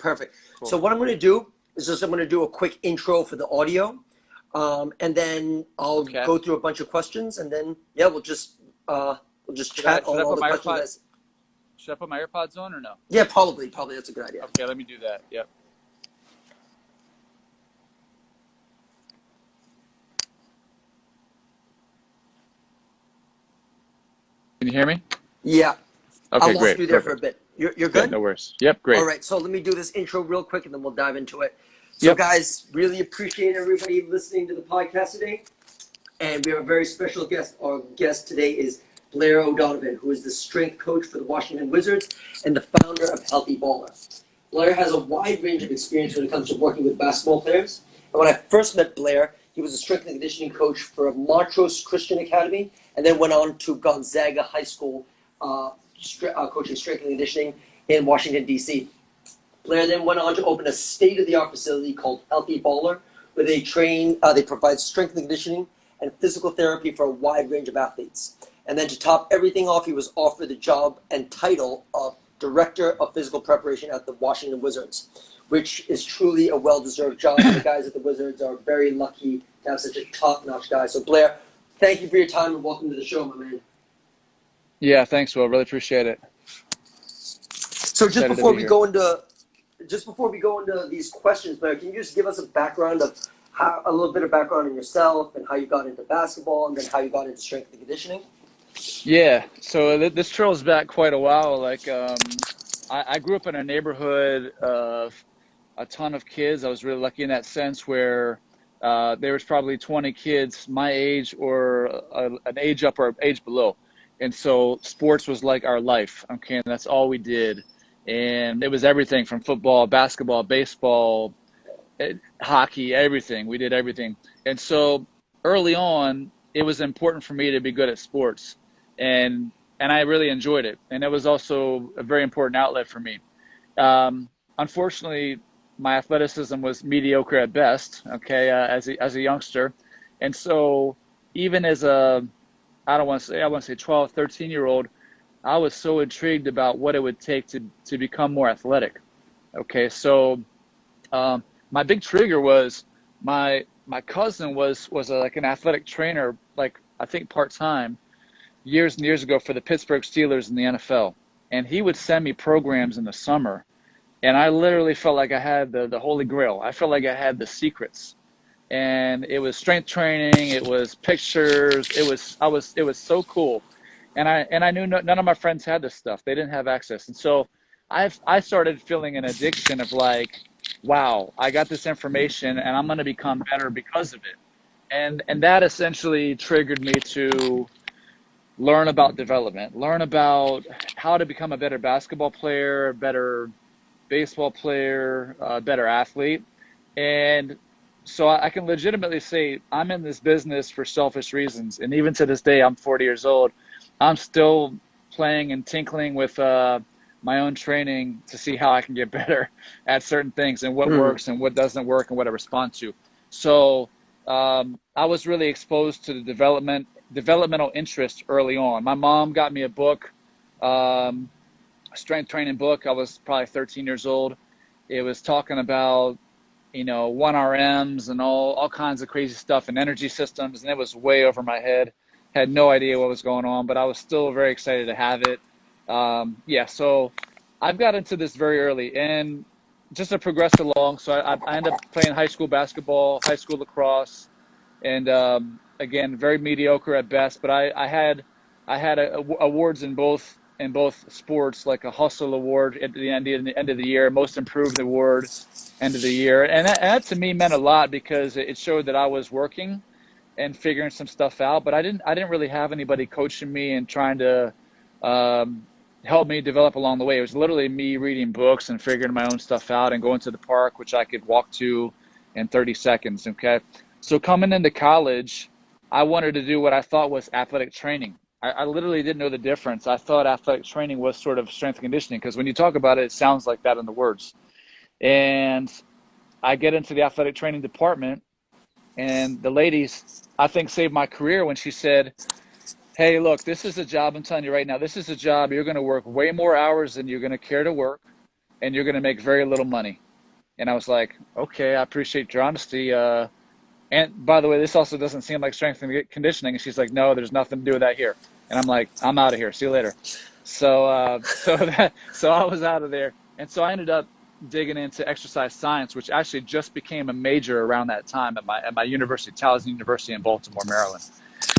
perfect. So Cool. what I'm going to do is I'm going to do a quick intro for the audio, and then I'll Okay. go through a bunch of questions, and then yeah, we'll just chat on all the questions. Should I put my AirPods on or no? Yeah, probably that's a good idea. Okay, let me do that. Yep. Can you hear me? Yeah, I Okay, lost great. you there for a Perfect. bit. You're Yeah, good? no worries. Yep, All great. right, so let me do this intro real quick, and then we'll dive into it. So, Yep. guys, really appreciate everybody listening to the podcast today. And we have a very special guest. Our guest today is Blair O'Donovan, who is the strength coach for the Washington Wizards and the founder of Healthy Baller. Blair has a wide range of experience when it comes to working with basketball players. And when I first met Blair, he was a strength and conditioning coach for Montrose Christian Academy, and then went on to Gonzaga High School, coaching strength and conditioning in Washington, D.C. Blair then went on to open a state-of-the-art facility called Healthy Baller, where they provide strength and conditioning and physical therapy for a wide range of athletes. And then to top everything off, he was offered the job and title of Director of Physical Preparation at the Washington Wizards, which is truly a well-deserved job. And the guys at the Wizards are very lucky to have such a top-notch guy. So Blair, thank you for your time and welcome to the show, my man. Yeah, thanks, Will. Really appreciate it. So just before we go into these questions, Blair, can you just give us a little bit of background on yourself and how you got into basketball and then how you got into strength and conditioning? Yeah, so this trails back quite a while. Like, I grew up in a neighborhood of a ton of kids. I was really lucky in that sense where there was probably 20 kids my age or an age up or age below. And so sports was like our life. Okay, and that's all we did. And it was everything from football, basketball, baseball, hockey, everything. We did everything. And so early on, it was important for me to be good at sports. And I really enjoyed it. And it was also a very important outlet for me. Unfortunately, my athleticism was mediocre at best, okay, as a youngster. And so even as I want to say 12, 13-year-old, I was so intrigued about what it would take to become more athletic. Okay, so my big trigger was my cousin was like an athletic trainer, like I think part-time, years and years ago for the Pittsburgh Steelers in the NFL. And he would send me programs in the summer. And I literally felt like I had the Holy Grail. I felt like I had the secrets. And it was strength training, it was pictures, it was so cool. And I knew none of my friends had this stuff. They didn't have access. And so I started feeling an addiction of like, wow, I got this information and I'm going to become better because of it. And that essentially triggered me to learn about development, learn about how to become a better basketball player, better baseball player, better athlete. And so I can legitimately say I'm in this business for selfish reasons. And even to this day, I'm 40 years old. I'm still playing and tinkling with my own training to see how I can get better at certain things and what works and what doesn't work and what I respond to. So I was really exposed to the developmental interest early on. My mom got me a book, a strength training book. I was probably 13 years old. It was talking about 1RMs and all kinds of crazy stuff and energy systems, and it was way over my head. Had no idea what was going on, but I was still very excited to have it. So I've got into this very early, and just to progress along, so I ended up playing high school basketball, high school lacrosse, and again, very mediocre at best. But I had awards in both sports, like a hustle award at the end of the year, most improved award end of the year, and that to me meant a lot because it showed that I was working and figuring some stuff out. But I didn't really have anybody coaching me and trying to help me develop along the way. It was literally me reading books and figuring my own stuff out and going to the park, which I could walk to in 30 seconds. Okay, so coming into college, I wanted to do what I thought was athletic training. I literally didn't know the difference. I thought athletic training was sort of strength and conditioning because when you talk about it, it sounds like that in the words. And I get into the athletic training department, and the ladies, I think, saved my career when she said, hey, look, this is a job, I'm telling you right now, this is a job you're going to work way more hours than you're going to care to work. and you're going to make very little money. And I was like, okay, I appreciate your honesty. And by the way, this also doesn't seem like strength and conditioning. And she's like, no, there's nothing to do with that here. And I'm like, I'm out of here. See you later. So I was out of there. And so I ended up digging into exercise science, which actually just became a major around that time at my university, Towson University in Baltimore, Maryland.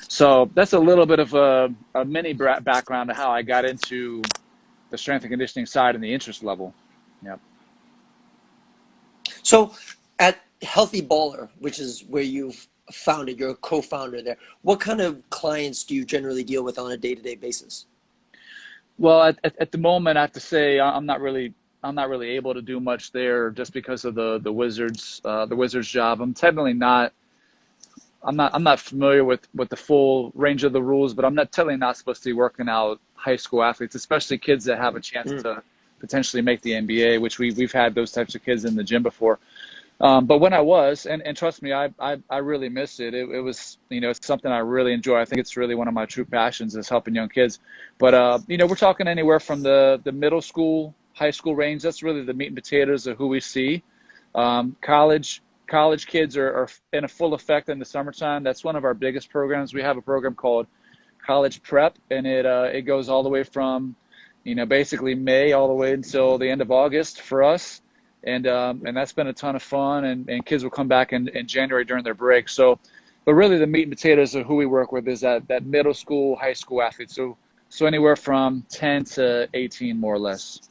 So that's a little bit of a mini background of how I got into the strength and conditioning side and the interest level. Yep. So at Healthy Baller, which is where you've founded, you're a co-founder there, what kind of clients do you generally deal with on a day-to-day basis? Well, at the moment, I have to say I'm not really able to do much there just because of the Wizards job. I'm not familiar with the full range of the rules, but I'm not totally not supposed to be working out high school athletes, especially kids that have a chance to potentially make the NBA, which we've had those types of kids in the gym before. But when I was, and trust me, I really missed it. It was, it's something I really enjoy. I think it's really one of my true passions is helping young kids. But, we're talking anywhere from the middle school, high school range. That's really the meat and potatoes of who we see. College kids are in a full effect in the summertime. That's one of our biggest programs. We have a program called College Prep, and it goes all the way from, basically May all the way until the end of August for us. And that's been a ton of fun, and kids will come back in January during their break. So, but really the meat and potatoes of who we work with is that middle school, high school athletes. So anywhere from 10 to 18, more or less.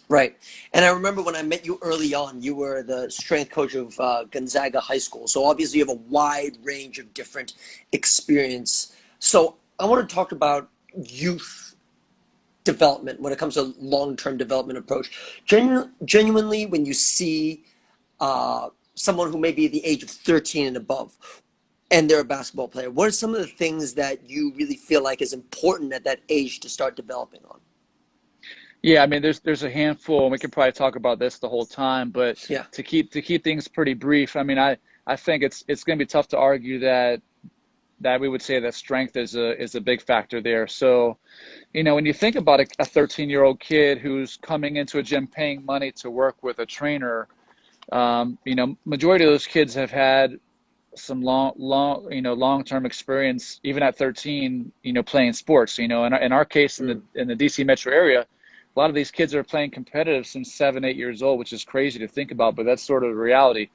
Right. And I remember when I met you early on, you were the strength coach of Gonzaga High School. So obviously you have a wide range of different experience. So I want to talk about youth development when it comes to long-term development approach. Genuinely, when you see someone who may be the age of 13 and above, and they're a basketball player, what are some of the things that you really feel like is important at that age to start developing on? Yeah, I mean, there's a handful, and we could probably talk about this the whole time, but Yeah. to keep things pretty brief, I mean, I think it's going to be tough to argue that we would say that strength is a big factor there. So, when you think about a 13-year-old kid who's coming into a gym paying money to work with a trainer, majority of those kids have had some long-term experience, even at 13, playing sports. In our case, in the DC metro area, a lot of these kids are playing competitive since 7, 8 years old, which is crazy to think about, but that's sort of the reality.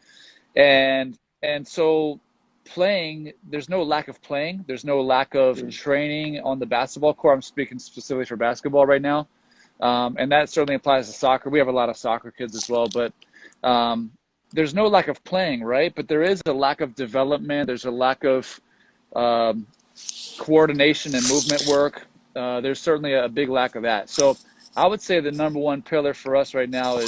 And so playing, there's no lack of playing. There's no lack of training on the basketball court. I'm speaking specifically for basketball right now. And that certainly applies to soccer. We have a lot of soccer kids as well, but there's no lack of playing, right? But there is a lack of development. There's a lack of coordination and movement work. There's certainly a big lack of that. So I would say the number one pillar for us right now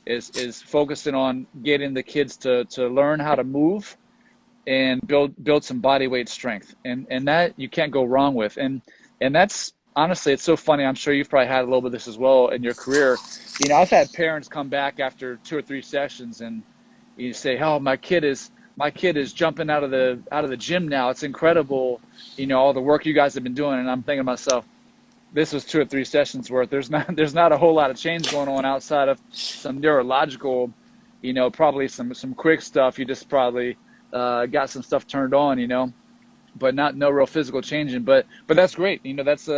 is focusing on getting the kids to learn how to move and build some body weight strength, and that you can't go wrong with. And that's honestly, it's so funny. I'm sure you've probably had a little bit of this as well in your career. I've had parents come back after 2 or 3 sessions and you say, "Oh, my kid is jumping out of the gym now. It's incredible, all the work you guys have been doing." And I'm thinking to myself, this was 2 or 3 sessions worth. There's not a whole lot of change going on outside of some neurological, probably some quick stuff. You just probably got some stuff turned on, but no real physical changing. But that's great. That's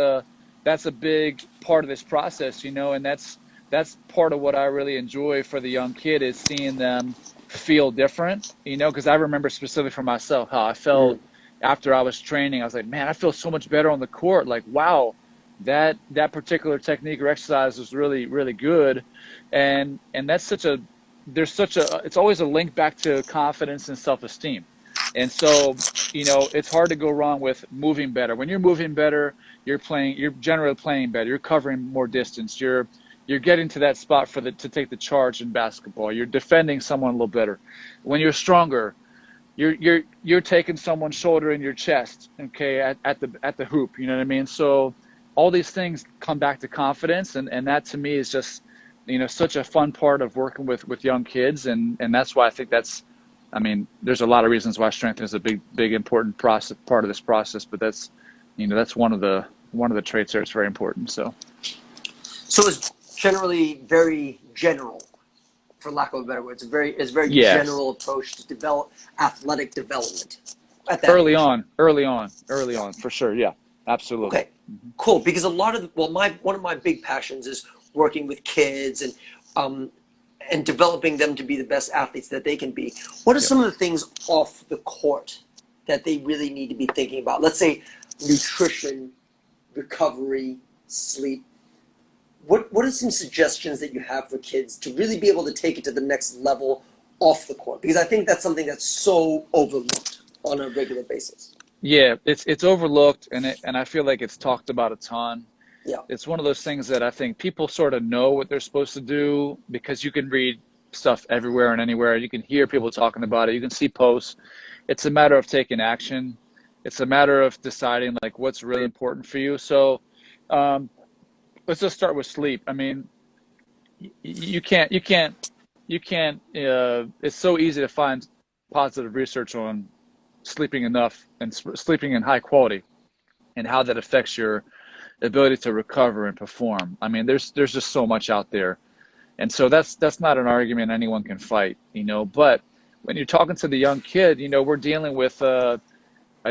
a big part of this process, and that's part of what I really enjoy for the young kid is seeing them feel different, because I remember specifically for myself how I felt after I was training. I was like, man, I feel so much better on the court. Like, wow, that particular technique or exercise was really, really good. And that's it's always a link back to confidence and self-esteem. And so, it's hard to go wrong with moving better. When you're moving better, you're generally playing better. You're covering more distance. You're getting to that spot to take the charge in basketball. You're defending someone a little better. When you're stronger, you're taking someone's shoulder in your chest, okay, at the hoop. You know what I mean? So all these things come back to confidence, and that to me is just such a fun part of working with young kids, and that's why I think there's a lot of reasons why strength is a big important part of this process, but that's one of the traits there. It's very important. So So is generally very general, for lack of a better word. It's a very Yes. general approach to develop athletic development at that Early age. on, early on, early Yeah. on, for sure. Yeah, absolutely. Okay. Cool. Because a lot of my one of my big passions is working with kids and developing them to be the best athletes that they can be. What are Yep. some of the things off the court that they really need to be thinking about? Let's say nutrition, recovery, sleep. What are some suggestions that you have for kids to really be able to take it to the next level off the court? Because I think that's something that's so overlooked on a regular basis. Yeah, it's overlooked, and I feel like it's talked about a ton. Yeah. It's one of those things that I think people sort of know what they're supposed to do because you can read stuff everywhere and anywhere. You can hear people talking about it. You can see posts. It's a matter of taking action. It's a matter of deciding like what's really important for you. So, um, let's just start with sleep. I mean, you can't. It's so easy to find positive research on sleeping enough and sleeping in high quality and how that affects your ability to recover and perform. I mean, there's just so much out there, and so that's not an argument anyone can fight, you know. But when you're talking to the young kid, you know, we're dealing with a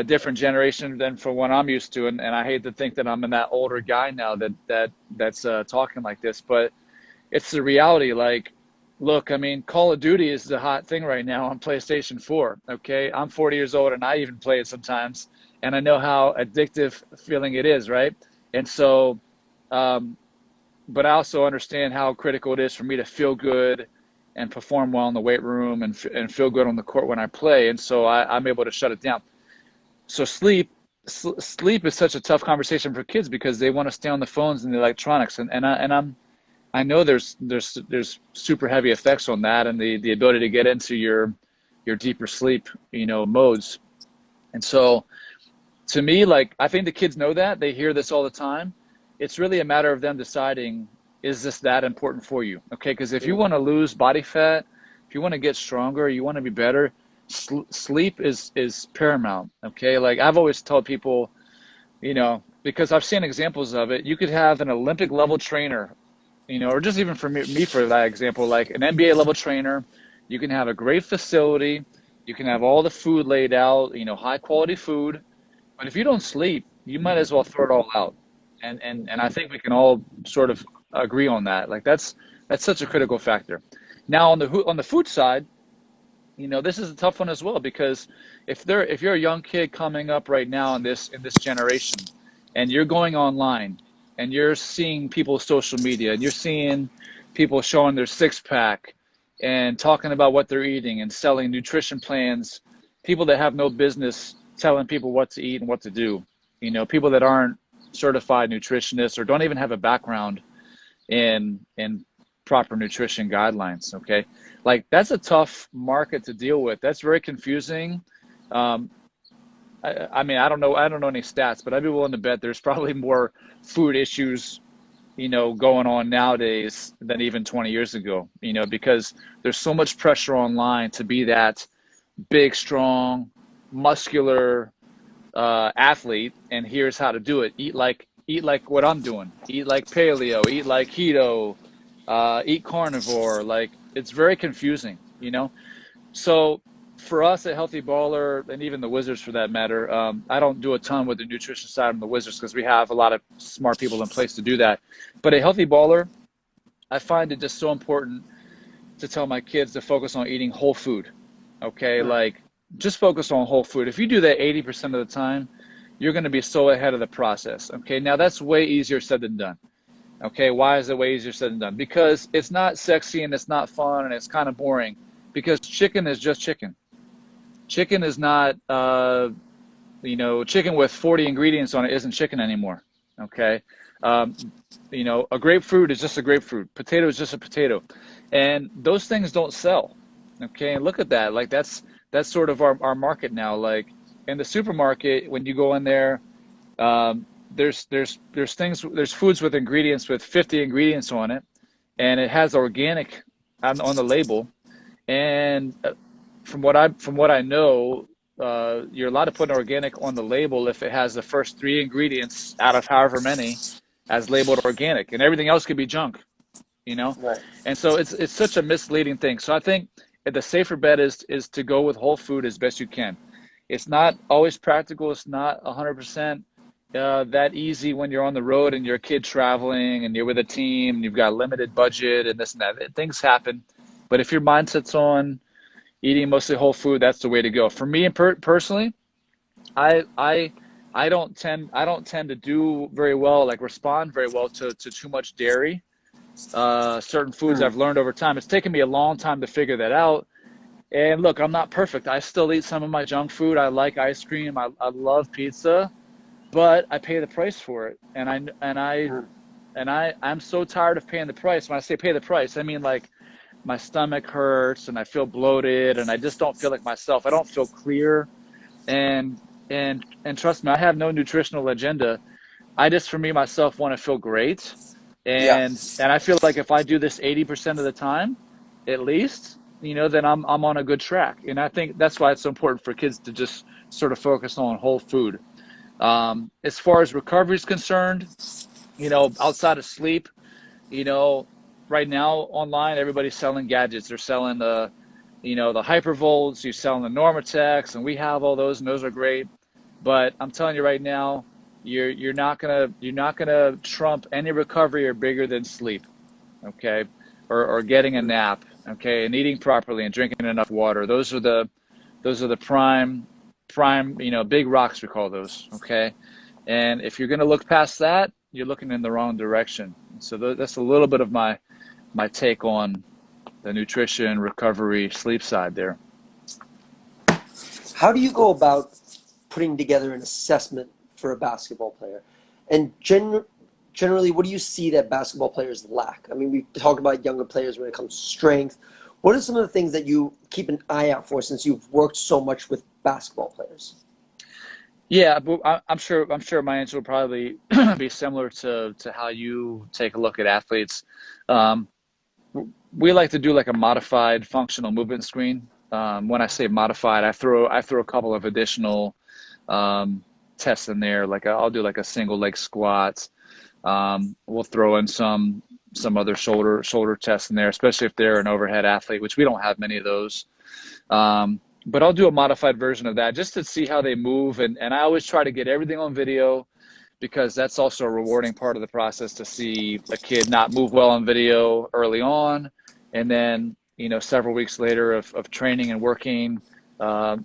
different generation than from what I'm used to, and I hate to think that I'm in that older guy now that's talking like this, but it's the reality. Like, look, I mean, Call of Duty is the hot thing right now on PlayStation 4. Okay, I'm 40 years old and I even play it sometimes, and I know how addictive feeling it is, right? And so, um, but I also understand how critical it is for me to feel good and perform well in the weight room and feel good on the court when I play. And so I'm able to shut it down. So sleep is such a tough conversation for kids because they want to stay on the phones and the electronics. I know there's super heavy effects on that and the ability to get into your deeper sleep, you know, modes. And so to me, like, I think the kids know that. They hear this all the time. It's really a matter of them deciding, is this that important for you? Okay, because if you want to lose body fat, if you want to get stronger, you want to be better, sleep is paramount. Okay, like I've always told people, you know, because I've seen examples of it. You could have an Olympic level trainer, you know, or just even for me for that example, like an NBA level trainer. You can have a great facility. You can have all the food laid out, you know, high quality food, but if you don't sleep, you might as well throw it all out. And I think we can all sort of agree on that. Like that's such a critical factor. Now on the food side, you know, this is a tough one as well because if you're a young kid coming up right now in this generation and you're going online and you're seeing people's social media and you're seeing people showing their six pack and talking about what they're eating and selling nutrition plans, people that have no business telling people what to eat and what to do, you know, people that aren't certified nutritionists or don't even have a background in proper nutrition guidelines. Okay, like that's a tough market to deal with. That's very confusing. um, I mean, I don't know any stats, but I'd be willing to bet there's probably more food issues, you know, going on nowadays than even 20 years ago, you know, because there's so much pressure online to be that big, strong, muscular athlete, and here's how to do it. Eat like what I'm doing. Eat like paleo. Eat like keto. Eat carnivore. Like it's very confusing, you know. So for us at Healthy Baller and even the Wizards for that matter, I don't do a ton with the nutrition side on the Wizards because we have a lot of smart people in place to do that. But a Healthy Baller, I find it just so important to tell my kids to focus on eating whole food. Okay, Right. like just focus on whole food. If you do that 80% of the time, you're going to be so ahead of the process. Okay, now that's way easier said than done. Okay, why is it way easier said than done? Because it's not sexy and it's not fun and it's kind of boring. Because chicken is just chicken. Chicken is not, you know, chicken with 40 ingredients on it isn't chicken anymore. Okay, um, you know, a grapefruit is just a grapefruit. Potato is just a potato, and those things don't sell. Okay, and look at that. Like that's sort of our market now. Like in the supermarket, when you go in there, there's things there's foods with ingredients with 50 ingredients on it, and it has organic on the label. And from what I know, you're allowed to put an organic on the label if it has the first three ingredients out of however many as labeled organic, and everything else could be junk. you know? Right. And so it's such a misleading thing. So I think the safer bet is to go with whole food as best you can. It's not always practical. It's not 100% that easy when you're on the road and you're a kid traveling and you're with a team and you've got a limited budget and this and that. Things happen. But if your mindset's on eating mostly whole food, that's the way to go. For me, personally, I I I don't tend to do very well, like respond very well to too much dairy. Certain foods Mm. I've learned over time. It's taken me a long time to figure that out. And look, I'm not perfect. I still eat some of my junk food. I like ice cream. I love pizza, but I pay the price for it. Mm. I'm so tired of paying the price. When I say pay the price, I mean like my stomach hurts and I feel bloated and I just don't feel like myself. I don't feel clear. And and trust me, I have no nutritional agenda. I just, for me myself, want to feel great. Yeah. And I feel like if I do this 80% of the time, at least, then I'm on a good track. And I think that's why it's so important for kids to just sort of focus on whole food. As far as recovery is concerned, outside of sleep, you know, right now online, everybody's selling gadgets. They're selling the hypervolts, you're selling the Normatex, and we have all those, and those are great. But I'm telling you right now, you're not gonna trump any recovery or bigger than sleep, okay, or getting a Mm. nap, okay, and eating properly and drinking enough water. Those are the prime, big rocks we call those, okay. And if you're gonna look past that, you're looking in the wrong direction. So that's a little bit of my take on the nutrition, recovery, sleep side there. How do you go about putting together an assessment for a basketball player? And generally, what do you see that basketball players lack? I mean, we talk about younger players when it comes to strength. What are some of the things that you keep an eye out for since you've worked so much with basketball players? Yeah, but I'm sure my answer will probably be similar to how you take a look at athletes. Um, we like to do like a modified functional movement screen. When I say modified, I throw a couple of additional um, tests in there. Like I'll do like a single leg squat. We'll throw in some other shoulder tests in there, especially if they're an overhead athlete, which we don't have many of those. But I'll do a modified version of that just to see how they move. And I always try to get everything on video because that's also a rewarding part of the process to see a kid not move well on video early on. And then, several weeks later of training and working, uh,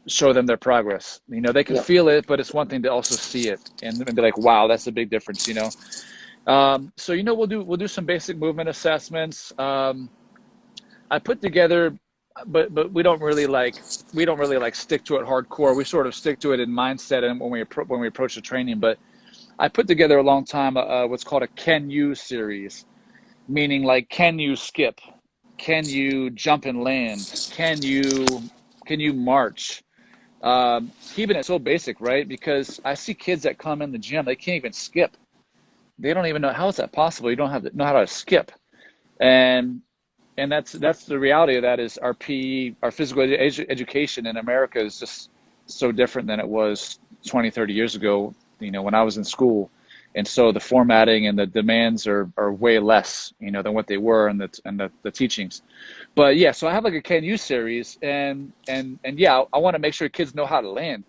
show them their progress. They can Yeah. feel it, but it's one thing to also see it and be like, wow, that's a big difference. So, we'll do some basic movement assessments. I put together, but we don't really like stick to it hardcore. We sort of stick to it in mindset and when we approach the training. But I put together a long time what's called a Can You series, meaning like can you skip, can you jump and land, can you march. Keeping it so basic, right? Because I see kids that come in the gym, they can't even skip. They don't even know how is that possible. You don't have to know how to skip, and that's the reality of that is our PE, our physical education in America is just so different than it was 20, 30 years ago, when I was in school. And so the formatting and the demands are way less, than what they were in the teachings. But yeah, so I have like a Can You series and yeah, I want to make sure kids know how to land.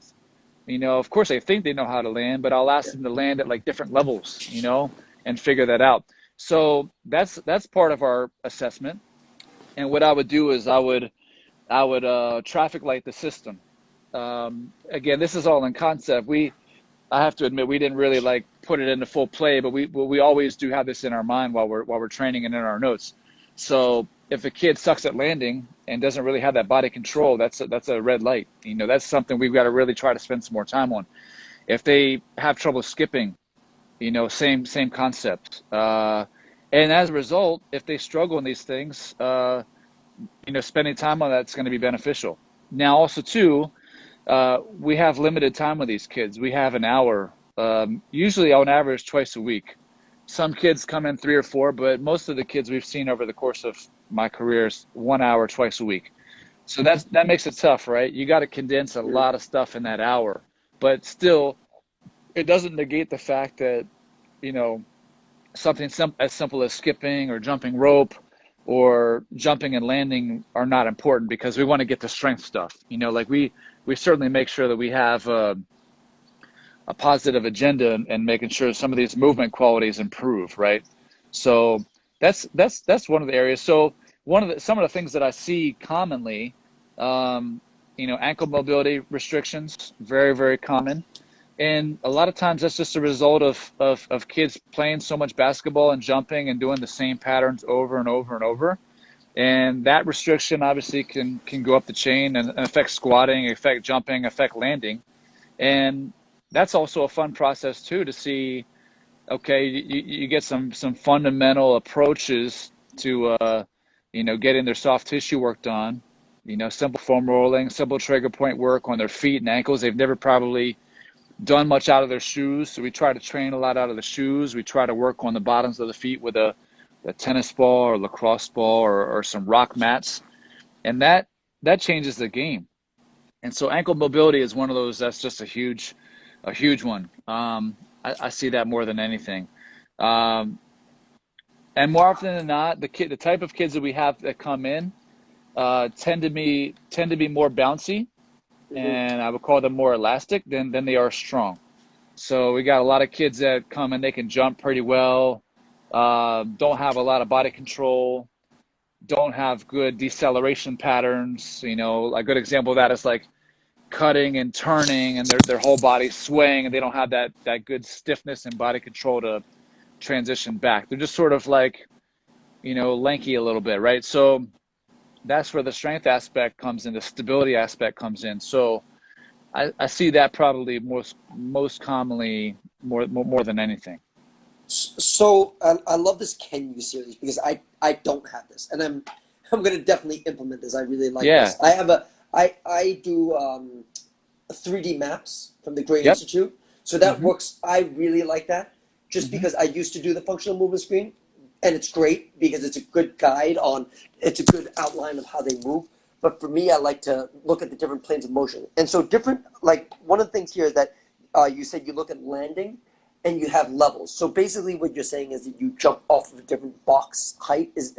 Of course they think they know how to land, but I'll ask them to land at like different levels, and figure that out. So that's part of our assessment. And what I would do is I would traffic light the system. Again, this is all in concept. I have to admit we didn't really like put it into full play, but we always do have this in our mind while we're training and in our notes. So if a kid sucks at landing and doesn't really have that body control, that's a red light. That's something we've got to really try to spend some more time on. If they have trouble skipping, same concept. And as a result, if they struggle in these things, spending time on that's going to be beneficial. Now, also too, we have limited time with these kids. We have an hour, usually on average twice a week. Some kids come in three or four, but most of the kids we've seen over the course of my career is 1 hour twice a week. So that makes it tough, right? You got to condense a Mm. lot of stuff in that hour, but still, it doesn't negate the fact that you know something as simple as skipping or jumping rope or jumping and landing are not important because we want to get the strength stuff. Like we certainly make sure that we have a positive agenda and making sure some of these movement qualities improve, right? So that's one of the areas. So some of the things that I see commonly, ankle mobility restrictions, very, very common. And a lot of times that's just a result of kids playing so much basketball and jumping and doing the same patterns over and over and over. And that restriction obviously can go up the chain and affect squatting, affect jumping, affect landing. And that's also a fun process too, to see, okay, you get some fundamental approaches to, getting their soft tissue work done, simple foam rolling, simple trigger point work on their feet and ankles. They've never probably done much out of their shoes. So we try to train a lot out of the shoes. We try to work on the bottoms of the feet with a tennis ball or lacrosse ball or some rock mats. And that changes the game. And so ankle mobility is one of those that's just a huge one. I see that more than anything. And more often than not, the type of kids that we have that come in tend to be more bouncy, and I would call them more elastic than they are strong. So we got a lot of kids that come and they can jump pretty well, don't have a lot of body control, don't have good deceleration patterns. A good example of that is like cutting and turning and their whole body swaying, and they don't have that good stiffness and body control to transition back. They're just sort of like, lanky a little bit, right? So that's where the strength aspect comes in, the stability aspect comes in. So I see that probably most commonly more than anything. So I love this Can You series because I don't have this, and I'm gonna definitely implement this. I really like Yeah. this. I do 3D maps from the Gray Yep. Institute, so that Mm-hmm. works. I really like that, just Mm-hmm. because I used to do the functional movement screen, and it's great because it's a good guide on, it's a good outline of how they move. But for me, I like to look at the different planes of motion, and so different. Like one of the things here is that you said you look at landing, and you have levels. So basically, what you're saying is that you jump off of a different box height. Is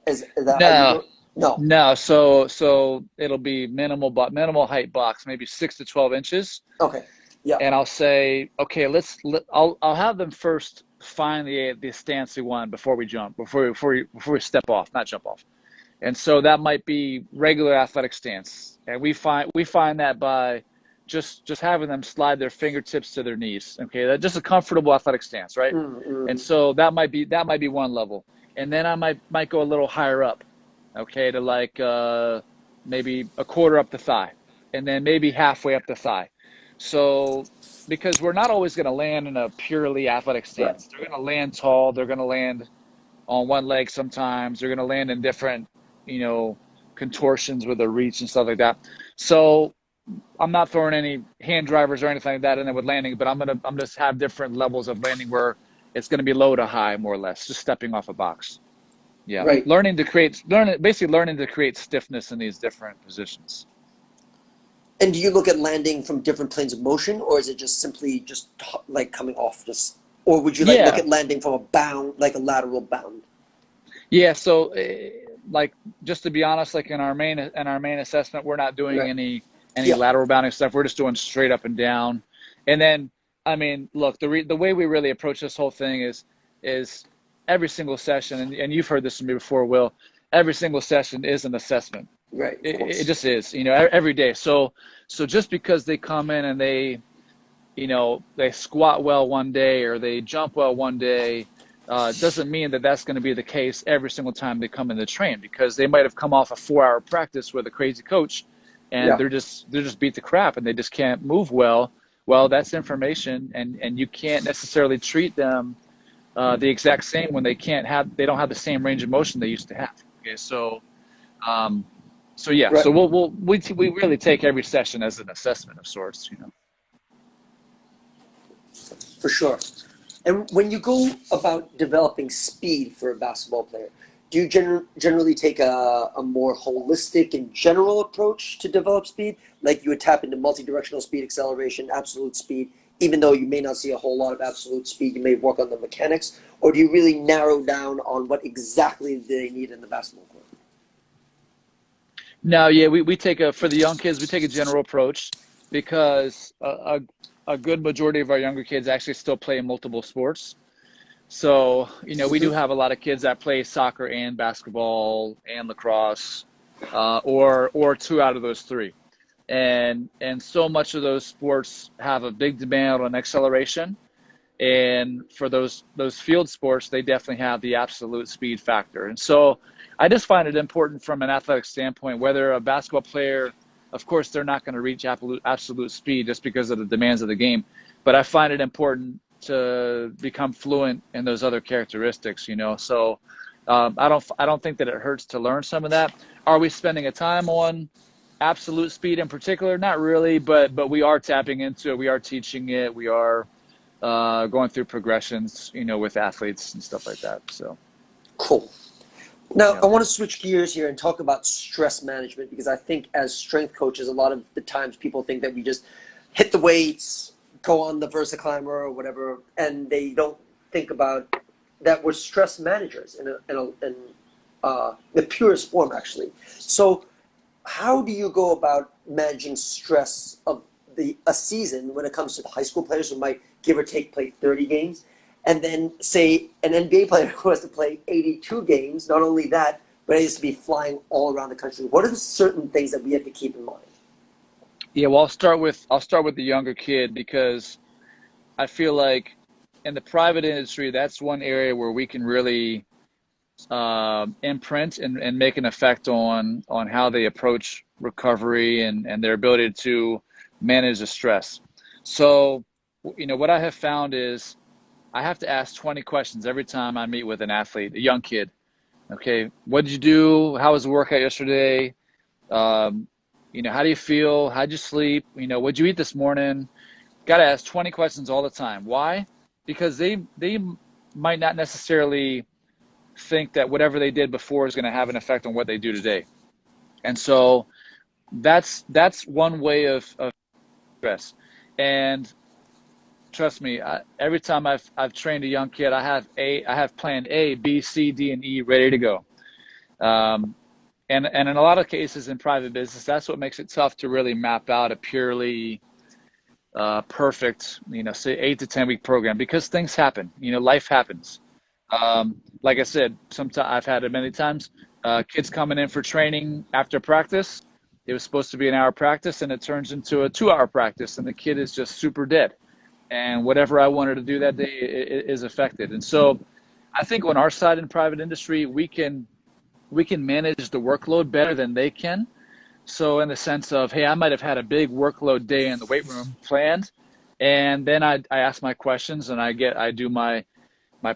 that how you No, do it? No. no. So it'll be minimal height box, maybe 6 to 12 inches. Okay. Yeah. And I'll say, okay, I'll have them first find the stance we want before we jump, before we step off, not jump off. And so that might be regular athletic stance. And we find that by just having them slide their fingertips to their knees. Okay, that's just a comfortable athletic stance, right? And Mm-hmm. so that might be one level. And then I might go a little higher up, okay, to like maybe a quarter up the thigh, and then maybe halfway up the thigh. So because we're not always going to land in a purely athletic Right. stance. They're going to land tall. They're going to land on one leg sometimes. They're going to land in different, you know, contortions with their reach and stuff like that. So I'm not throwing any hand drivers or anything like that in there with landing, but I'm just have different levels of landing where it's going to be low to high, more or less, just stepping off a box. Yeah, Right. basically learning to create stiffness in these different positions. And do you look at landing from different planes of motion, or is it just simply just like coming off just, or would you like look Yeah, at landing from a bound, like a lateral bound? yeah. So, like, just to be honest, like in our main assessment, we're not doing Right. any Yeah. lateral bounding stuff. We're just doing straight up and down. And then, I mean, look, the way we really approach this whole thing is every single session, and you've heard this from me before, Will. Every single session is an assessment. Right. Of It course. just is, every day. So just because they come in and they squat well one day or they jump well one day, doesn't mean that that's going to be the case every single time they come in to train, because they might have come off a 4-hour practice with a crazy coach and Yeah. they're just beat the crap and they just can't move well. Well, that's information, and you can't necessarily treat them the exact same when they don't have the same range of motion they used to have. Okay, um, so yeah, Right. so we really take every session as an assessment of sorts. For sure. And when you go about developing speed for a basketball player, do you generally take a more holistic and general approach to develop speed? Like you would tap into multi-directional speed, acceleration, absolute speed, even though you may not see a whole lot of absolute speed, you may work on the mechanics, or do you really narrow down on what exactly they need in the basketball court? No, yeah, we take for the young kids, we take a general approach because a good majority of our younger kids actually still play multiple sports. So, we do Mm-hmm. have a lot of kids that play soccer and basketball and lacrosse, or two out of those three. And so much of those sports have a big demand on acceleration. And for those field sports, they definitely have the absolute speed factor. And so I just find it important from an athletic standpoint, whether a basketball player, of course, they're not going to reach absolute speed just because of the demands of the game. But I find it important to become fluent in those other characteristics. So I don't think that it hurts to learn some of that. Are we spending a time on absolute speed in particular? Not really, but we are tapping into it. We are teaching it. We are going through progressions, with athletes and stuff like that. So, Cool. Now, yeah. I want to switch gears here and talk about stress management because I think as strength coaches, a lot of the times people think that we just hit the weights, go on the VersaClimber or whatever, and they don't think about that we're stress managers in the purest form, actually. So, how do you go about managing stress of a season when it comes to the high school players who might give or take play 30 games, and then say an NBA player who has to play 82 games? Not only that, but he has to be flying all around the country. What are the certain things that we have to keep in mind? Yeah, well, I'll start with the younger kid because I feel like in the private industry, that's one area where we can really imprint and make an effect on how they approach recovery and their ability to manage the stress. So, what I have found is I have to ask 20 questions every time I meet with an athlete, a young kid. Okay, what did you do? How was the workout yesterday? Um, how do you feel? How'd you sleep? What'd you eat this morning? Got to ask 20 questions all the time. Why? Because they might not necessarily think that whatever they did before is going to have an effect on what they do today. And so that's one way of stress. And trust me, every time I've trained a young kid, I have plan A, B, C, D, and E ready to go. Um, and in a lot of cases in private business, that's what makes it tough to really map out a purely perfect, say 8 to 10 week program because things happen. Life happens. Like I said, sometimes I've had it many times. Kids coming in for training after practice. It was supposed to be an hour practice, and it turns into a 2 hour practice, and the kid is just super dead. And whatever I wanted to do that day is affected. And so, I think on our side in private industry, we can manage the workload better than they can. So in the sense of, hey, I might have had a big workload day in the weight room planned, and then I ask my questions and I do my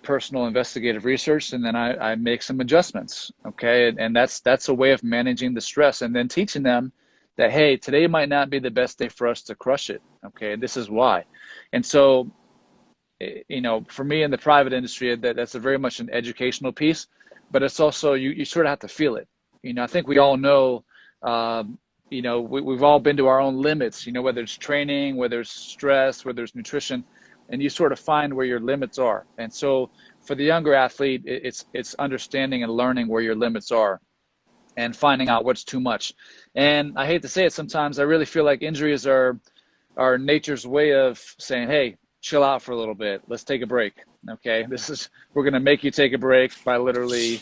personal investigative research, and then I make some adjustments. Okay. And that's a way of managing the stress and then teaching them that, hey, today might not be the best day for us to crush it. Okay. This is why. And so, for me in the private industry, that's a very much an educational piece, but it's also, you sort of have to feel it. I think we all know, we've all been to our own limits, whether it's training, whether it's stress, whether it's nutrition, and you sort of find where your limits are. And so for the younger athlete, it's understanding and learning where your limits are and finding out what's too much. And I hate to say it, sometimes I really feel like injuries are nature's way of saying, hey, chill out for a little bit. Let's take a break. Okay. We're going to make you take a break by literally,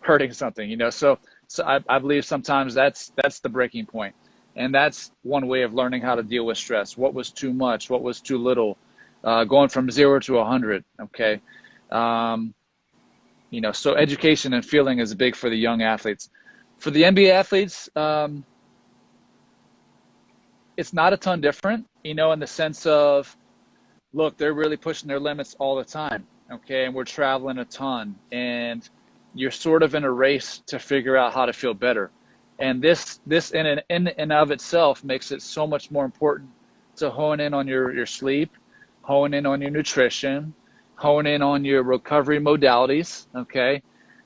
hurting something, so I believe sometimes that's the breaking point. And that's one way of learning how to deal with stress. What was too much? What was too little? Going from 0 to 100. Okay. Um, so education and feeling is big for the young athletes. For the NBA athletes, it's not a ton different, in the sense of, look, they're really pushing their limits all the time. Okay. And we're traveling a ton, and you're sort of in a race to figure out how to feel better. And this in and of itself makes it so much more important to hone in on your sleep, hone in on your nutrition, hone in on your recovery modalities. Okay.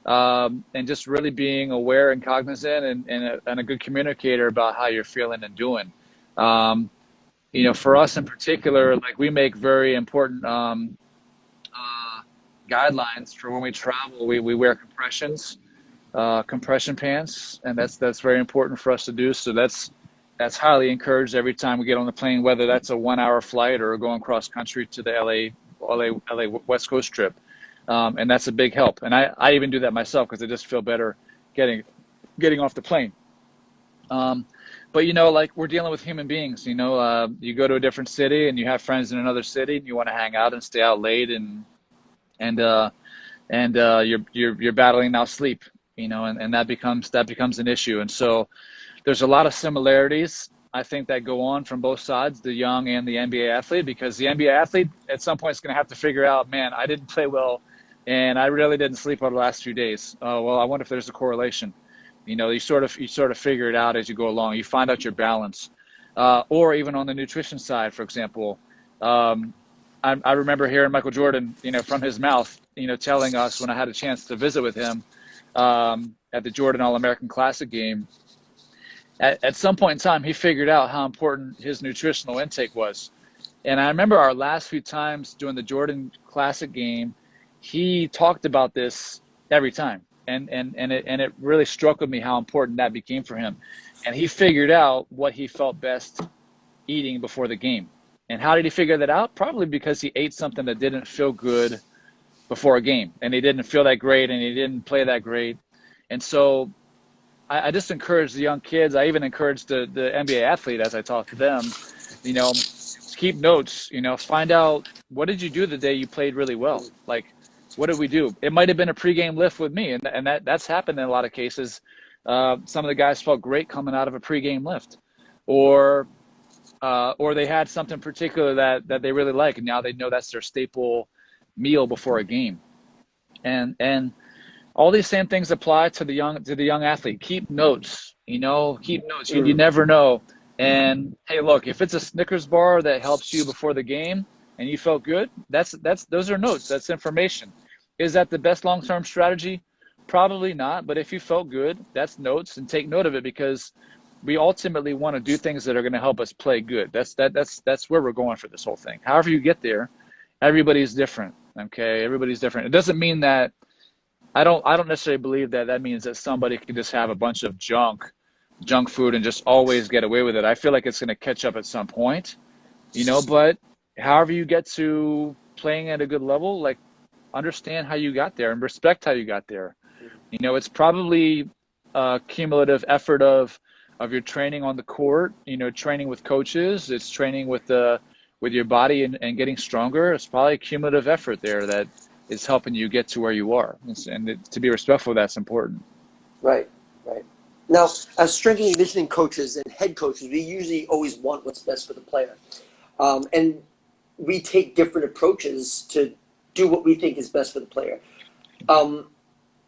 And just really being aware and cognizant and a good communicator about how you're feeling and doing. Um, For us in particular, like we make very important guidelines for when we travel. We wear compression pants, and that's very important for us to do. So that's highly encouraged every time we get on the plane, whether that's a 1 hour flight or going cross country to the LA West Coast trip. And that's a big help. And I even do that myself because I just feel better getting off the plane. But like we're dealing with human beings, you go to a different city and you have friends in another city and you want to hang out and stay out late and you're battling now sleep, and that becomes an issue. And so there's a lot of similarities, I think, that go on from both sides, the young and the NBA athlete, because the NBA athlete at some point is going to have to figure out, man, I didn't play well and I really didn't sleep over the last few days. Well, I wonder if there's a correlation. You sort of figure it out as you go along. You find out your balance, or even on the nutrition side, for example. I remember hearing Michael Jordan, from his mouth, telling us when I had a chance to visit with him at the Jordan All-American Classic game. At some point in time, he figured out how important his nutritional intake was. And I remember our last few times doing the Jordan Classic game, he talked about this every time. And it really struck with me how important that became for him. And he figured out what he felt best eating before the game. And how did he figure that out? Probably because he ate something that didn't feel good before a game, and he didn't feel that great, and he didn't play that great. And so I just encourage the young kids. I even encourage the NBA athlete as I talk to them, keep notes, find out, what did you do the day you played really well? Like, what did we do? It might have been a pregame lift with me, and that's happened in a lot of cases. Some of the guys felt great coming out of a pregame lift, or they had something particular that they really like, and now they know that's their staple meal before a game. And all these same things apply to the young athlete. Keep notes, keep notes. You never know. And hey, look, if it's a Snickers bar that helps you before the game and you felt good, those are notes. That's information. Is that the best long-term strategy? Probably not. But if you felt good, that's notes, and take note of it, because we ultimately want to do things that are going to help us play good. That's where we're going for this whole thing. However you get there, everybody's different. Okay, everybody's different. It doesn't mean that I don't necessarily believe that means that somebody can just have a bunch of junk food and just always get away with it. I feel like it's going to catch up at some point, but however you get to playing at a good level, like, understand how you got there and respect how you got there. It's probably a cumulative effort of your training on the court, training with coaches. It's training with your body and getting stronger. It's probably a cumulative effort there that is helping you get to where you are. And to be respectful, that's important. Right. Now, as strength and conditioning coaches and head coaches, we usually always want what's best for the player. And we take different approaches to do what we think is best for the player.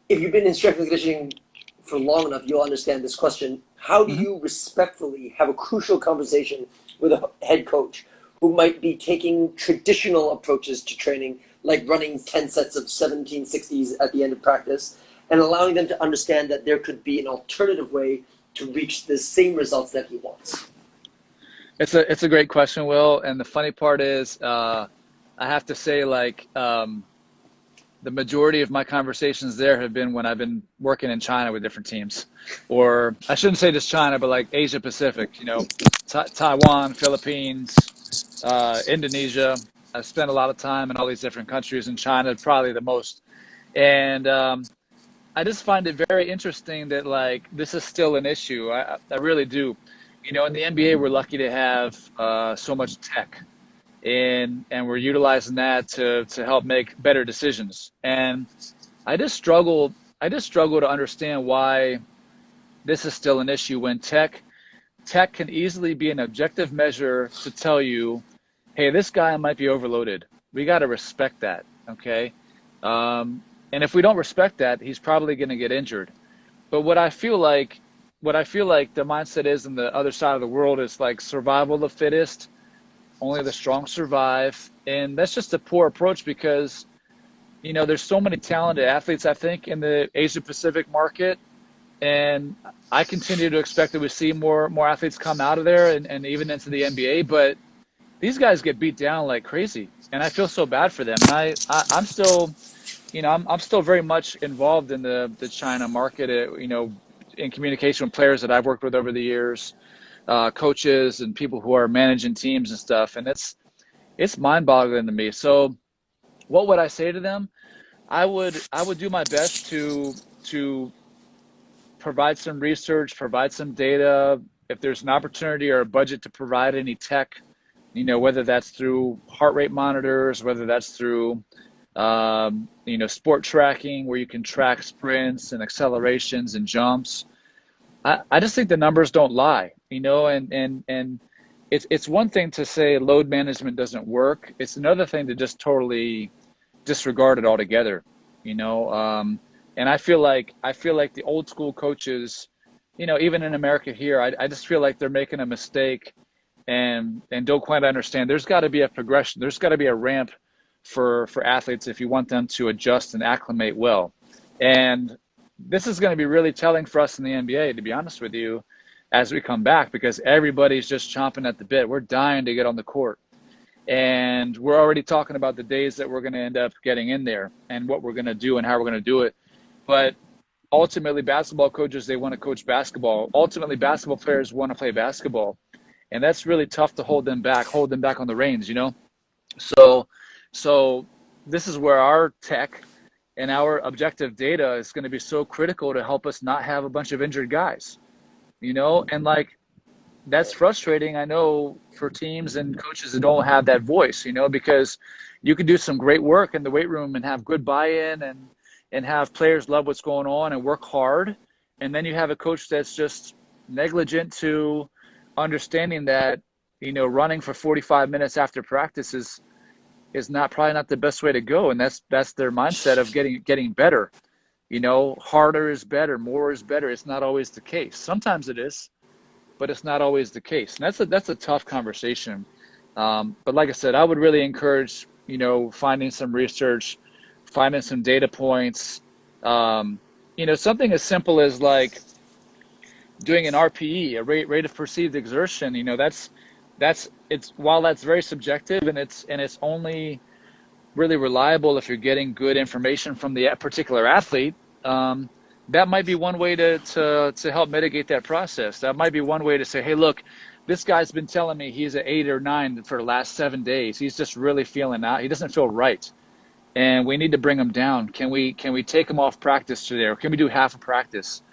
If you've been in strength and conditioning for long enough, you'll understand this question. How do you respectfully have a crucial conversation with a head coach who might be taking traditional approaches to training, like running 10 sets of 1760s at the end of practice, and allowing them to understand that there could be an alternative way to reach the same results that he wants? It's a great question, Will. And the funny part is, I have to say, the majority of my conversations there have been when I've been working in China with different teams, or I shouldn't say just China, but like Asia Pacific, Taiwan, Philippines, Indonesia. I've spent a lot of time in all these different countries, and China probably the most. And I just find it very interesting that, like, this is still an issue. I really do. In the NBA, we're lucky to have so much tech, and we're utilizing that to help make better decisions. And I just struggle to understand why this is still an issue when tech can easily be an objective measure to tell you, hey, this guy might be overloaded. We got to respect that, okay? And if we don't respect that, he's probably going to get injured. But what I feel like the mindset is in the other side of the world is like survival of the fittest. Only the strong survive. And that's just a poor approach, because, there's so many talented athletes, I think, in the Asia Pacific market. And I continue to expect that we see more athletes come out of there and even into the NBA. But these guys get beat down like crazy, and I feel so bad for them. And I'm still, I'm still very much involved in the China market, in communication with players that I've worked with over the years, coaches and people who are managing teams and stuff. And it's mind-boggling to me. So what would I say to them? I would do my best to provide some research, provide some data. If there's an opportunity or a budget to provide any tech, whether that's through heart rate monitors, whether that's through sport tracking where you can track sprints and accelerations and jumps. I just think the numbers don't lie, and it's one thing to say load management doesn't work. It's another thing to just totally disregard it altogether, you know. And I feel like the old school coaches, even in America here, I just feel like they're making a mistake and don't quite understand. There's got to be a progression. There's got to be a ramp for athletes if you want them to adjust and acclimate well. And this is going to be really telling for us in the NBA, to be honest with you, as we come back, because everybody's just chomping at the bit. We're dying to get on the court. And we're already talking about the days that we're going to end up getting in there and what we're going to do and how we're going to do it. But ultimately, basketball coaches, they want to coach basketball. Ultimately, basketball players want to play basketball. And that's really tough to hold them back on the reins. So this is where our tech and our objective data is going to be so critical to help us not have a bunch of injured guys, and like, that's frustrating, I know, for teams and coaches that don't have that voice, because you can do some great work in the weight room and have good buy-in and have players love what's going on and work hard. And then you have a coach that's just negligent to understanding that, running for 45 minutes after practice is probably not the best way to go. And that's their mindset of getting better. Harder is better, more is better. It's not always the case. Sometimes it is, but it's not always the case. And that's a tough conversation. But like I said, I would really encourage, finding some research, finding some data points, something as simple as like doing an RPE, a rate of perceived exertion. While that's very subjective and it's only really reliable if you're getting good information from the particular athlete. That might be one way to help mitigate that process. That might be one way to say, hey, look, this guy's been telling me he's at 8 or 9 for the last 7 days. He's just really feeling out. He doesn't feel right. And we need to bring him down. Can we take him off practice today? Or can we do half a practice?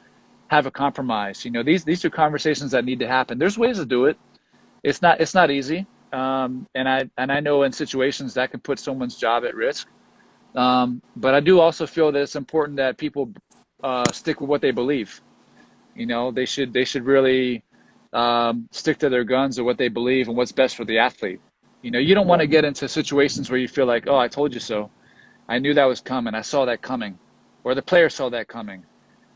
Have a compromise? These are conversations that need to happen. There's ways to do it. It's not easy. And I know in situations that can put someone's job at risk. But I do also feel that it's important that people stick with what they believe. They should really stick to their guns or what they believe and what's best for the athlete. You don't want to get into situations where you feel like, oh, I told you so. I knew that was coming. I saw that coming, or the player saw that coming.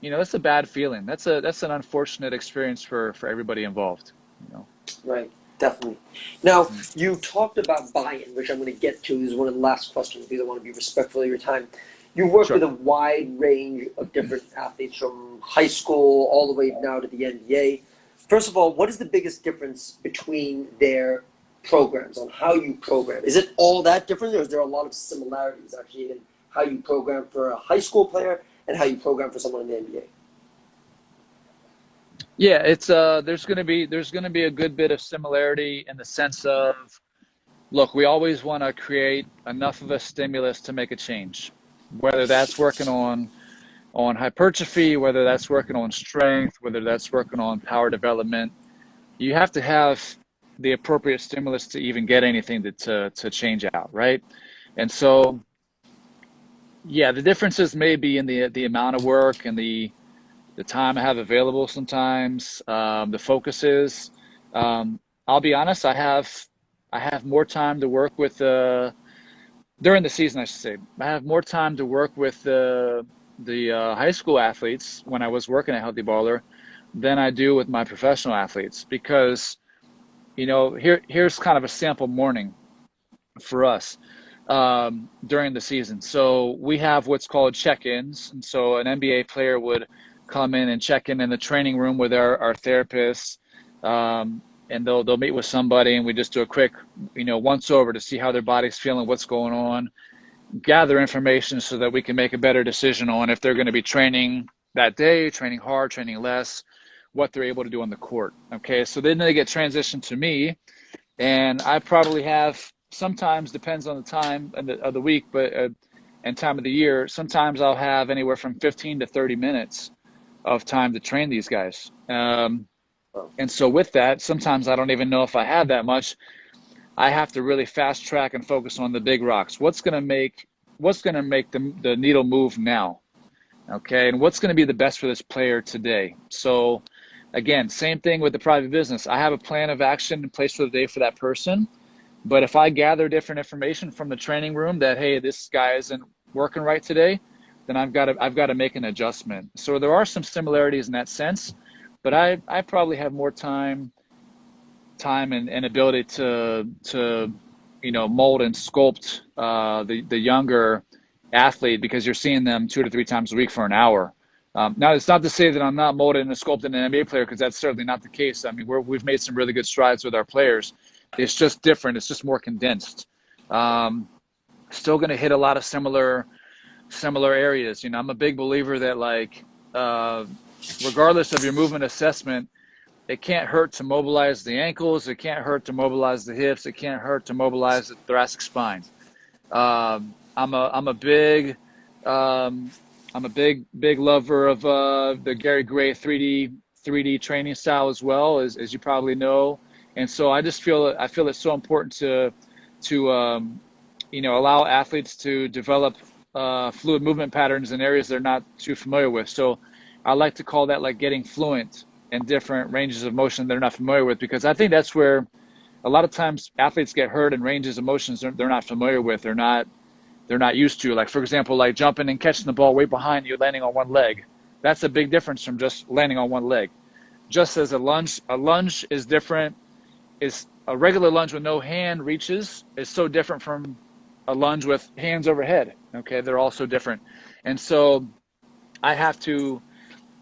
That's a bad feeling. That's an unfortunate experience for everybody involved. Right, definitely. Now, you talked about buy-in, which I'm going to get to. This is one of the last questions because I want to be respectful of your time. You work Sure. with a wide range of different athletes from high school all the way now to the NBA. First of all, what is the biggest difference between their programs on how you program? Is it all that different, or is there a lot of similarities actually in how you program for a high school player and how you program for someone in the NBA? Yeah, it's there's going to be a good bit of similarity in the sense of, look, we always want to create enough of a stimulus to make a change, whether that's working on hypertrophy, whether that's working on strength, whether that's working on power development. You have to have the appropriate stimulus to even get anything to change out, right? And so, yeah, the differences may be in the amount of work and the time I have available sometimes, the focuses. I'll be honest, I have more time to work with during the season, I should say. I have more time to work with the high school athletes when I was working at Healthy Baller than I do with my professional athletes, because here's kind of a sample morning for us during the season. So we have what's called check-ins, and so an NBA player would come in and check in the training room with our therapists, and they'll meet with somebody, and we just do a quick, once over to see how their body's feeling, what's going on, gather information so that we can make a better decision on if they're going to be training that day, training hard, training less, what they're able to do on the court. Okay, so then they get transitioned to me, and I probably have, sometimes depends on the time of the week, but and time of the year, sometimes I'll have anywhere from 15 to 30 minutes of time to train these guys. And so with that, sometimes I don't even know if I have that much. I have to really fast track and focus on the big rocks. What's going to make the needle move now? Okay, and what's going to be the best for this player today? So again, same thing with the private business. I have a plan of action in place for the day for that person. But if I gather different information from the training room that, hey, this guy isn't working right today, then I've got to make an adjustment. So there are some similarities in that sense, but I probably have more time and ability to mold and sculpt the younger athlete, because you're seeing them 2 to 3 times a week for an hour. Now, it's not to say that I'm not molding and sculpting an NBA player, because that's certainly not the case. I mean, we've made some really good strides with our players. It's just different. It's just more condensed. Still going to hit a lot of similar areas. I'm a big believer that, like, regardless of your movement assessment, it can't hurt to mobilize the ankles. It can't hurt to mobilize the hips. It can't hurt to mobilize the thoracic spine. I'm a big lover of the Gary Gray 3D training style as well, as you probably know. And so I feel it's so important to allow athletes to develop fluid movement patterns in areas they're not too familiar with. So I like to call that like getting fluent in different ranges of motion they're not familiar with, because I think that's where a lot of times athletes get hurt in ranges of motions they're not familiar with, they're not used to. Like, for example, like jumping and catching the ball way behind you, landing on one leg. That's a big difference from just landing on one leg. Just as a lunge is different. Is a regular lunge with no hand reaches is so different from a lunge with hands overhead. Okay, they're all so different. And so I have to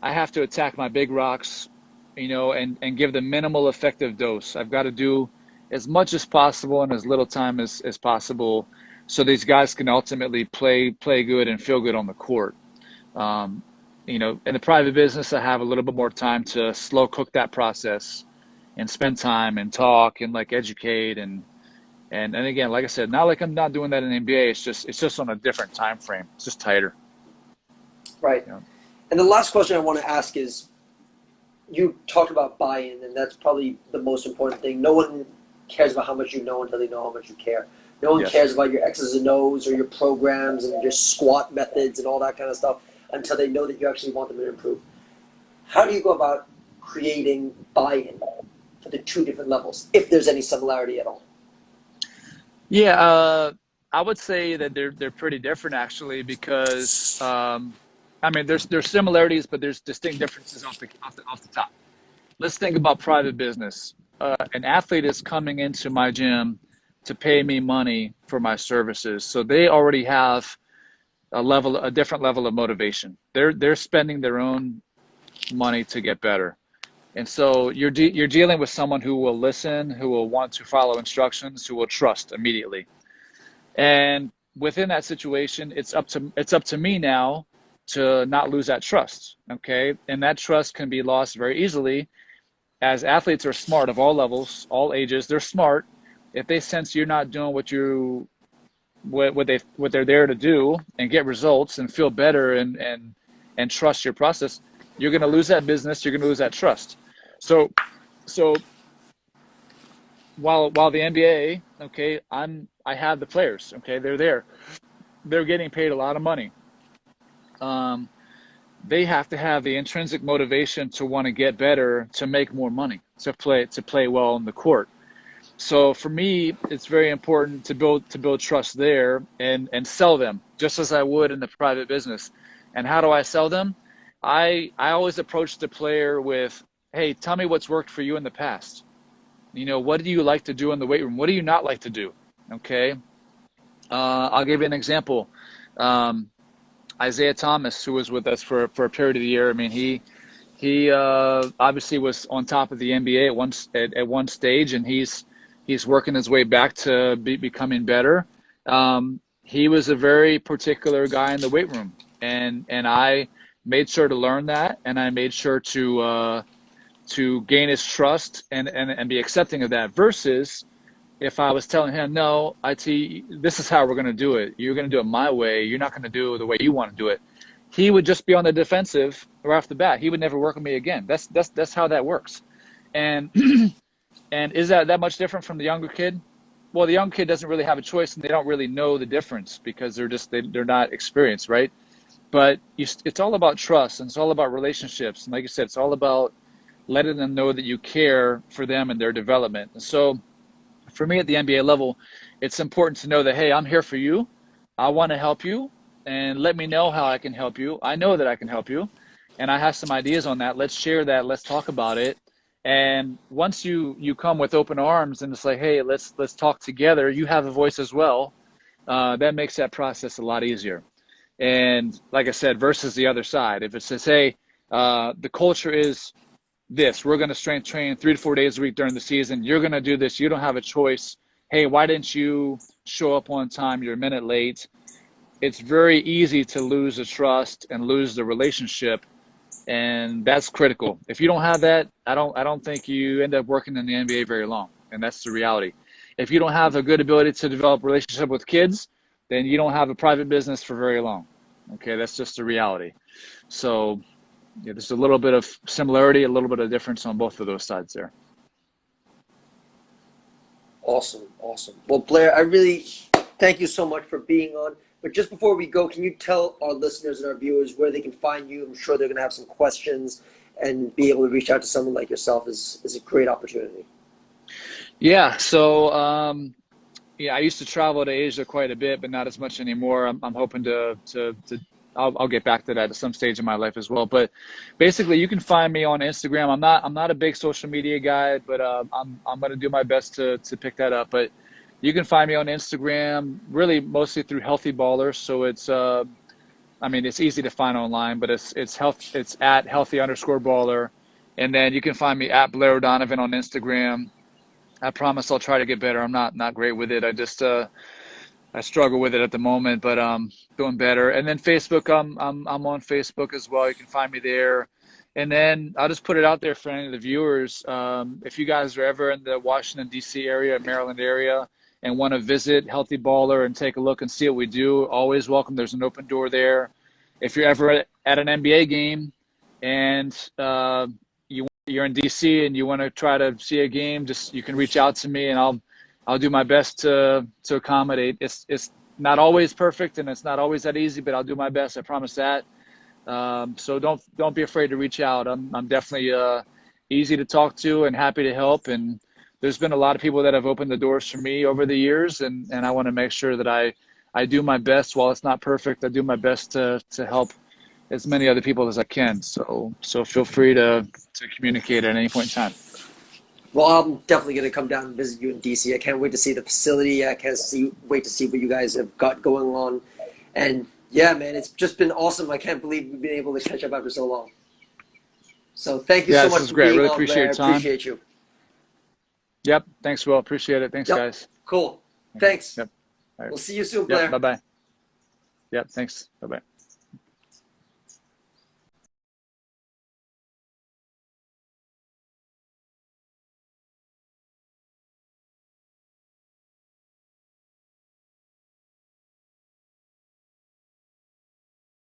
attack my big rocks, and give them minimal effective dose. I've got to do as much as possible in as little time as possible, so these guys can ultimately play good and feel good on the court. In the private business, I have a little bit more time to slow cook that process and spend time and talk and like educate and again, like I said, not like I'm not doing that in the NBA. It's just on a different time frame. It's just tighter. Right. And the last question I want to ask is, you talked about buy-in, and that's probably the most important thing. No one cares about how much you know until they know how much you care. No one cares about your X's and O's or your programs and your squat methods and all that kind of stuff until they know that you actually want them to improve. How do you go about creating buy-in for the two different levels, if there's any similarity at all? Yeah, I would say that they're pretty different, actually, because there's similarities, but there's distinct differences off the top. Let's think about private business. An athlete is coming into my gym to pay me money for my services, so they already have a different level of motivation. They're spending their own money to get better. And so you're dealing with someone who will listen, who will want to follow instructions, who will trust immediately. And within that situation, it's up to me now to not lose that trust. Okay, and that trust can be lost very easily, as athletes are smart of all levels, all ages. They're smart. If they sense you're not doing what they're there to do and get results and feel better and trust your process, you're going to lose that business. You're going to lose that trust. So while the NBA, okay, I have the players, okay, they're there. They're getting paid a lot of money. They have to have the intrinsic motivation to want to get better, to make more money, to play well on the court. So for me, it's very important to build trust there and sell them just as I would in the private business. And how do I sell them? I always approach the player with, hey, tell me what's worked for you in the past. What do you like to do in the weight room? What do you not like to do? Okay. I'll give you an example. Isaiah Thomas, who was with us for a period of the year. I mean, He obviously was on top of the NBA at one stage, and he's working his way back to becoming better. He was a very particular guy in the weight room, and I made sure to learn that, and I made sure to gain his trust and be accepting of that. Versus if I was telling him, no, this is how we're going to do it. You're going to do it my way. You're not going to do it the way you want to do it. He would just be on the defensive right off the bat. He would never work with me again. That's how that works. And and is that much different from the younger kid? Well, the young kid doesn't really have a choice, and they don't really know the difference because they're not experienced, right? But it's all about trust, and it's all about relationships. And like I said, it's all about letting them know that you care for them and their development. And so for me at the NBA level, it's important to know that, hey, I'm here for you. I want to help you, and let me know how I can help you. I know that I can help you, and I have some ideas on that. Let's share that. Let's talk about it. And once you come with open arms and it's like, hey, let's talk together, you have a voice as well. That makes that process a lot easier. And like I said, versus the other side, if it says, hey, the culture is this, we're going to strength train 3 to 4 days a week during the season. You're going to do this. You don't have a choice. Hey, why didn't you show up on time? You're a minute late. It's very easy to lose the trust and lose the relationship. And that's critical. If you don't have that, I don't think you end up working in the NBA very long. And that's the reality. If you don't have a good ability to develop a relationship with kids, then you don't have a private business for very long. Okay, that's just the reality. So yeah, there's a little bit of similarity, a little bit of difference on both of those sides there. Awesome, awesome. Well, Blair, I really thank you so much for being on. But just before we go, can you tell our listeners and our viewers where they can find you? I'm sure they're going to have some questions, and be able to reach out to someone like yourself is a great opportunity. Yeah, so yeah, I used to travel to Asia quite a bit, but not as much anymore. I'm hoping to I'll get back to that at some stage in my life as well. But basically, you can find me on Instagram. I'm not a big social media guy, but I'm going to do my best to pick that up. But you can find me on Instagram, really mostly through Healthy Baller. So it's I mean, it's easy to find online, but it's at healthy_baller, and then you can find me at Blair O'Donovan on Instagram. I promise I'll try to get better. I'm not great with it. I just I struggle with it at the moment, but doing better. And then Facebook, I'm on Facebook as well. You can find me there. And then I'll just put it out there for any of the viewers. If you guys are ever in the Washington, D.C. area, Maryland area, and want to visit Healthy Baller and take a look and see what we do, always welcome. There's an open door there. If you're ever at an NBA game and you're in DC and you want to try to see a game, just you can reach out to me and I'll do my best to accommodate. It's not always perfect and it's not always that easy, but I'll do my best. I promise that. So don't be afraid to reach out. I'm definitely easy to talk to and happy to help. And there's been a lot of people that have opened the doors for me over the years, and I want to make sure that I do my best. While it's not perfect, I do my best to help as many other people as I can. So feel free to communicate at any point in time. Well, I'm definitely going to come down and visit you in DC. I can't wait to see the facility. I can't wait to see what you guys have got going on. And yeah, man, it's just been awesome. I can't believe we've been able to catch up after so long. So thank you so much for being on, Blair. I appreciate you. Yep. Thanks, Will. Appreciate it. Thanks, guys. Cool. Thanks. Yep. All right. We'll see you soon, Blair. Yep. Bye-bye. Yep. Thanks. Bye-bye.